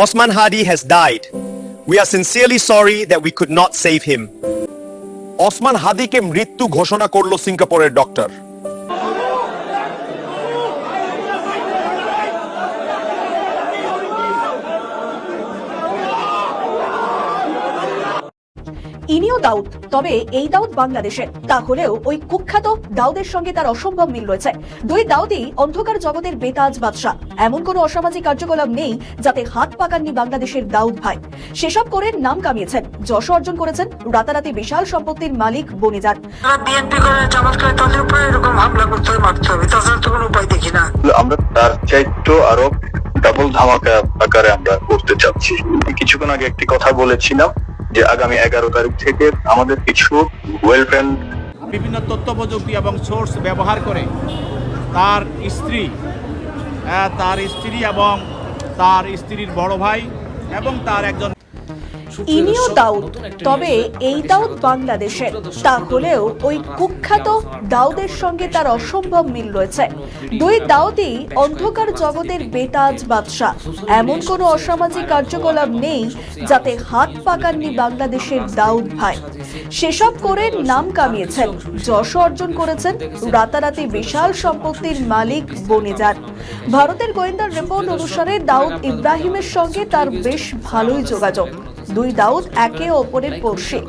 Osman Hadi has died. We are sincerely sorry that we could not save him. Osman হাদিকে মৃত্যু ঘোষণা করলো সিঙ্গাপুরের ডক্টর। ইনিও দাউদ, তবে এই দাউদ বাংলাদেশের। তাহলেও ওই কুখ্যাত দাউদের সঙ্গে তার অসম্ভব মিল রয়েছে। দুই দাউদই অন্ধকার জগতের বেতাজ বাদশা। এমন কোনো অসামাজিক কার্যকলাপ নেই যাতে হাত পাকাননি বাংলাদেশের দাউদ ভাই। সেসব করে নাম কামিয়েছেন, যশ অর্জন করেছেন, রাতারাতি বিশাল সম্পত্তির মালিক বনে যান। বিএনপি করে জামাত করে তাদের উপরে এরকম হামলা করতে হবে, মারতে হবে, তাছাড়া তো কোনো উপায় দেখি না। আমরা তার চাইতো আরো ডাবল ধামাকা আকারে আমরা করতে চাচ্ছি। কিছুক্ষণ আগে একটি কথা বলেছিলাম যে আগামী 11 তারিখ থেকে আমাদের কিছু ওয়েলফেয়ার বিভিন্ন তথ্য প্রযুক্তি এবং সোর্স ব্যবহার করে তার স্ত্রী এবং তার স্ত্রীর বড় ভাই এবং তার একজন ইনিও দাউদ, তবে এই দাউদ বাংলাদেশের। তাহলেও ওই কুখ্যাত দাউদের সঙ্গে তার অসম্ভব মিল রয়েছে। দুই দাউদই অন্ধকার জগতের বেতাজ বাদশা। এমন কোনো অসামাজিক কার্যকলাপ নেই যাতে হাত পাকাননি বাংলাদেশের দাউদ ভাই। সেসব করে নাম কামিয়েছেন, যশ অর্জন করেছেন, রাতারাতি বিশাল সম্পত্তির মালিক বনে যান। ভারতের গোয়েন্দার রিপোর্ট অনুসারে দাউদ ইব্রাহিমের সঙ্গে তার বেশ ভালোই যোগাযোগ। দুই দাউদ একে অপরের পড়শি।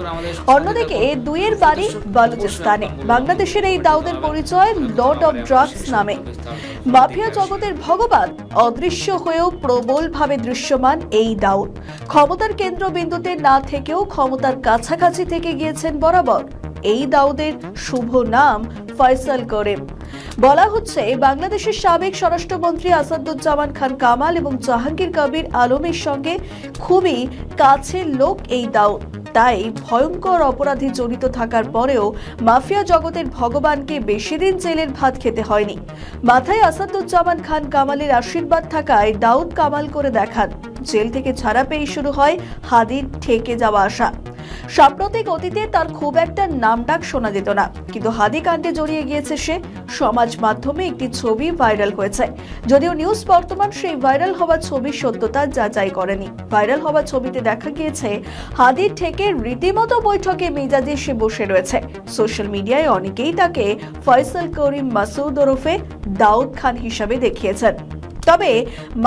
অন্যদিকে দুইয়ের বাড়ি বালুচিস্তানে। বাংলাদেশের এই দাউদের পরিচয় লর্ড অফ ড্রাগস নামে। মাফিয়া জগতের ভগবান, অদৃশ্য হয়েও প্রবলভাবে দৃশ্যমান এই দাউদ। ক্ষমতার কেন্দ্রবিন্দুতে না থেকেও ক্ষমতার কাছাকাছি থেকে গিয়েছেন বরাবর। এই দাউদের শুভ নাম ফয়সাল করিম। বলা হচ্ছে বাংলাদেশের সাবেক স্বরাষ্ট্রমন্ত্রী আসাদুজ্জামান খান কামাল এবং জাহাঙ্গীর কবির আলমের সঙ্গে খুবই কাছের লোক এই দাউদ। তাই ভয়ঙ্কর অপরাধে জড়িত থাকার পরেও মাফিয়া জগতের ভগবানকে বেশি দিন জেলের ভাত খেতে হয়নি। মাথায় আসাদুজ্জামান খান কামালের আশীর্বাদ থাকায় দাউদ কামাল করে দেখান। জেল থেকে ছাড়া পেয়ে শুরু হয় হাদির ঠেকে যাওয়া আসা। সাম্প্রতিক অতীতে তার খুব একটা নামডাক শোনা যেত না, কিন্তু হাদি কাণ্ডে জড়িয়ে গিয়েছে সে। সমাজ মাধ্যমে একটি ছবি ভাইরাল হয়েছে, যদিও নিউজ বর্তমান সেই ভাইরাল হওয়া ছবির সত্যতা যাচাই করেনি। ভাইরাল হওয়া ছবিতে দেখা গিয়েছে হাদির ঠেকে রীতিমতো বৈঠকে মেজাজে সে বসে রয়েছে। সোশ্যাল মিডিয়ায় অনেকেই তাকে ফয়সাল করিম মাসুদ ওরফে দাউদ খান হিসাবে দেখিয়েছেন। তবে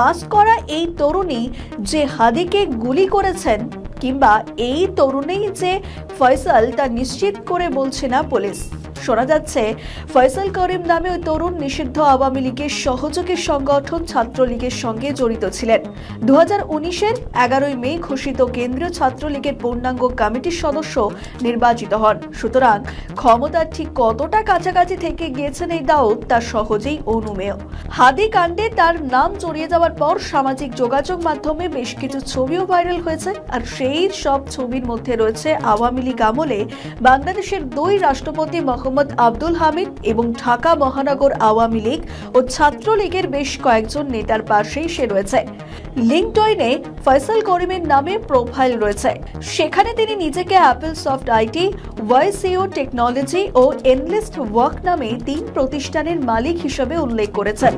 মাস্ক করা এই তরুণী যে হাদিকে গুলি করেছেন কিংবা এই তরুণেই যে ফয়সাল তা নিশ্চিত করে বলছে না পুলিশ। শোনা যাচ্ছে ফয়সাল করিম নামে ওই তরুণ নিষিদ্ধ আওয়ামী লীগের সহযোগী সংগঠন ছাত্রলীগের সঙ্গে জড়িত ছিলেন। 2019-এর 11 মে ঘোষিত কেন্দ্রীয় ছাত্রলীগের পূর্ণাঙ্গ কমিটির সদস্য নির্বাচিত হন। সুতরাং ক্ষমতার ঠিক কতটা কাছাকাছি থেকে গিয়েছেন এই দাউদ তা সহজেই অনুমেয়। হাদি কাণ্ডে তার নাম জড়িয়ে যাওয়ার পর সামাজিক যোগাযোগ মাধ্যমে বেশ কিছু ছবিও ভাইরাল হয়েছে। আর সেই সব ছবির মধ্যে রয়েছে আওয়ামী লীগ আমলে বাংলাদেশের দুই রাষ্ট্রপতি মোহাম্মদ আব্দুল হামিদ এবং ঢাকা মহানগর আওয়ামী লীগ ও ছাত্রলীগের বেশ কয়েকজন নেতার পাশেই সে রয়েছে। লিঙ্কডইনে ফয়সাল করিমের নামে প্রোফাইল রয়েছে। সেখানে তিনি নিজেকে অ্যাপল সফট আইটি, ওয়াইসিও টেকনোলজি ও এনলিস্ট ওয়ার্ক নামে 3 প্রতিষ্ঠানের মালিক হিসেবে উল্লেখ করেছেন।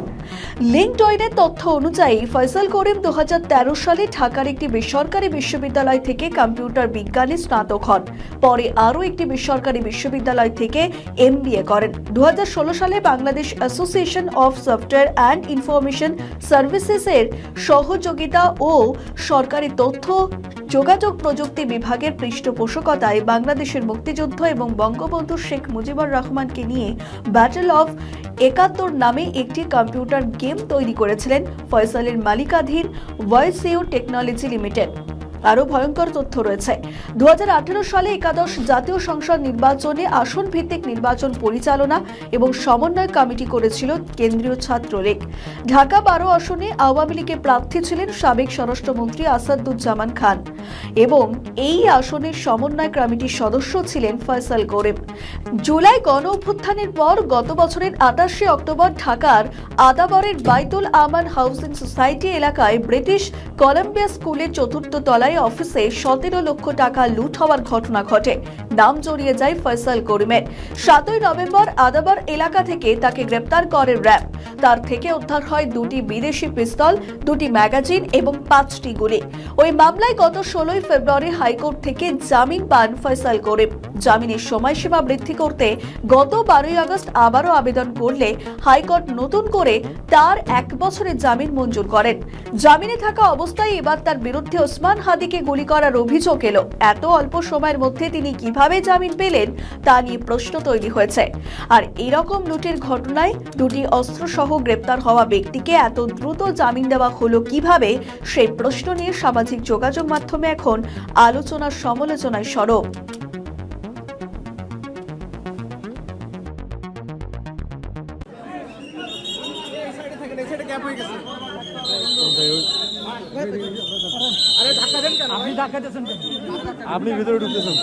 লিঙ্কডইনের তথ্য অনুযায়ী ফয়সাল করিম 2013 সালে ঢাকার একটি বেসরকারি বিশ্ববিদ্যালয় থেকে কম্পিউটার বিজ্ঞানে স্নাতক হন। পরে আরও একটি বেসরকারি বিশ্ববিদ্যালয় থেকে MBA করেন। 2016 সালে Bangladesh Association of Software and Information সার্ভিসেসের সহযোগিতা ও সরকারি তথ্য যোগাযোগ প্রযুক্তি বিভাগের পৃষ্ঠপোষকতায় বাংলাদেশের মুক্তিযুদ্ধ এবং বঙ্গবন্ধু শেখ মুজিবুর রহমানকে নিয়ে ব্যাটল অফ 71 নামে একটি কম্পিউটার গেম তৈরি করেছিলেন ফয়সালের মালিকাধীন ওয়াইসিও টেকনোলজি লিমিটেড। আরো ভয়ঙ্কর তথ্য রয়েছে। 2018 সালে একাদশ জাতীয় সংসদ নির্বাচনে আসন ভিত্তিক নির্বাচন পরিচালনা এবং সমন্বয় কমিটি করেছিল কেন্দ্রীয় ছাত্রলীগ। ঢাকা 12 আসনে আওয়ামী লীগের প্রার্থী ছিলেন সাবেক স্বরাষ্ট্রমন্ত্রী আসাদুজ্জামান খান। এবং এই আসনের সমন্বয় কমিটির সদস্য ছিলেন ফয়সাল করিম। জুলাই গণ অভ্যুত্থানের পর গত বছরের 28 অক্টোবর ঢাকার আদাবরের বাইতুল আমান হাউজিং সোসাইটি এলাকায় ব্রিটিশ কলাম্বিয়া স্কুলের 4th তলায় অফিসে 17 লক্ষ টাকা লুট হওয়ার ঘটনা ঘটে। নাম জড়িয়ে যায় ফয়সাল করিমের। 7ই নভেম্বর আদাবর এলাকা থেকে তাকে গ্রেপ্তার করে র্যাব। তার থেকে উদ্ধার হয় 2টি বিদেশি পিস্তল, 2টি ম্যাগাজিন এবং 5টি গুলি। ওই মামলায় গত 16ই ফেব্রুয়ারি হাইকোর্ট থেকে জামিন পান ফয়সাল করিম। জামিনের সময়সীমা বৃদ্ধি করতে গত 12ই আগস্ট আবারও আবেদন করলে হাইকোর্ট নতুন করে তার 1 বছরের জামিন মঞ্জুর করেন। জামিনে থাকা অবস্থায় এবার তার বিরুদ্ধে ওসমান হাদিকে গুলি করার অভিযোগ এলো। এত অল্প সময়ের মধ্যে তিনি কিভাবে জামিন পেলেন তা নিয়ে প্রশ্ন তৈরি হয়েছে। আর এরকম লুটের ঘটনায় 2টি অস্ত্রসহ গ্রেপ্তার হওয়া ব্যক্তিকে এত দ্রুত জামিন দেওয়া হলো কিভাবে, সেই প্রশ্ন নিয়ে সামাজিক যোগাযোগ মাধ্যমে এখন আলোচনার সমালোচনায় সরব। আপনি ভিতরে ঢুকতেছেন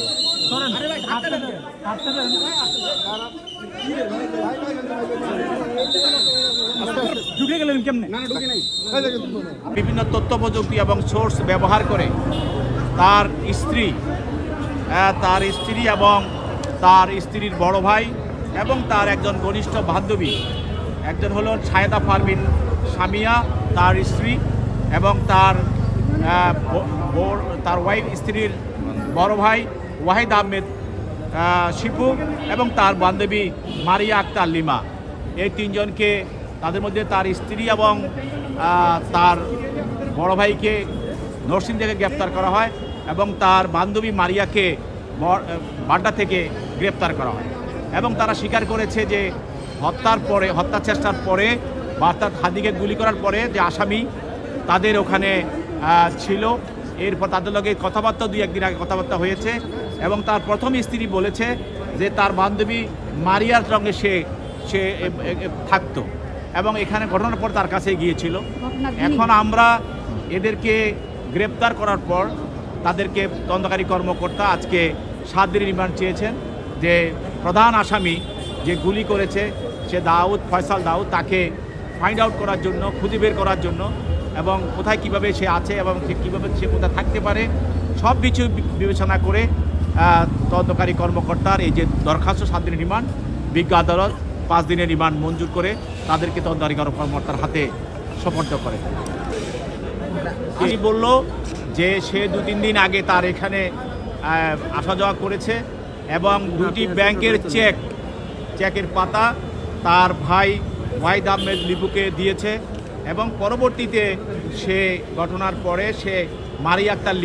তো ঢুকে গেলেন কেমনে? বিভিন্ন তথ্য প্রযুক্তি এবং সোর্স ব্যবহার করে তার স্ত্রী এবং তার স্ত্রীর বড় ভাই এবং তার একজন ঘনিষ্ঠ বান্ধবী, একজন হলো ছায়েদা পারভিন সামিয়া তার স্ত্রী, এবং তার ওয়াইফ স্ত্রীর বড় ভাই ওয়াহিদ আহমেদ শিপু এবং তার বান্ধবী মারিয়া আক্তার লিমা, এই 3 জনকে, তাদের মধ্যে তার স্ত্রী এবং তার বড় ভাইকে নরসিং থেকে গ্রেপ্তার করা হয় এবং তার বান্ধবী মারিয়াকে বাড্ডা থেকে গ্রেপ্তার করা হয়। এবং তারা স্বীকার করেছে যে হত্যা চেষ্টার পরে বা অর্থাৎ হাদিকে গুলি করার পরে যে আসামি তাদের ওখানে ছিল। এরপর তাদের লগে কথাবার্তা 2-1 দিন আগে কথাবার্তা হয়েছে এবং তার প্রথম স্ত্রী বলেছে যে তার বান্ধবী মারিয়ার সঙ্গে সে থাকতো এবং এখানে ঘটনার পর তার কাছে গিয়েছিল। এখন আমরা এদেরকে গ্রেপ্তার করার পর তাদেরকে তদন্তকারী কর্মকর্তা আজকে 7 দিনের রিমান্ড চেয়েছেন, যে প্রধান আসামি যে গুলি করেছে সে ফয়সাল দাউদ, তাকে ফাইন্ড আউট করার জন্য, খুঁজে বের করার জন্য এবং কোথায় কিভাবে সে আছে এবং কীভাবে সে কোথায় থাকতে পারে সব কিছু বিবেচনা করে তদন্তকারী কর্মকর্তার এই যে দরখাস্ত 7 দিনের রিমান্ড, বিজ্ঞ আদালত 5 দিনের রিমান্ড মঞ্জুর করে তাদেরকে তদন্তকারী কর্মকর্তার হাতে সোপর্দ করে। তিনি বলল যে সে 2-3 দিন আগে তার এখানে আসা যাওয়া করেছে এবং 2টি ব্যাংকের চেকের পাতা তার ভাই ওয়াহিদ আহমেদ লিপুকে দিয়েছে এবং পরবর্তীতে সে ঘটনার পরে সে মারিয়া আক্তার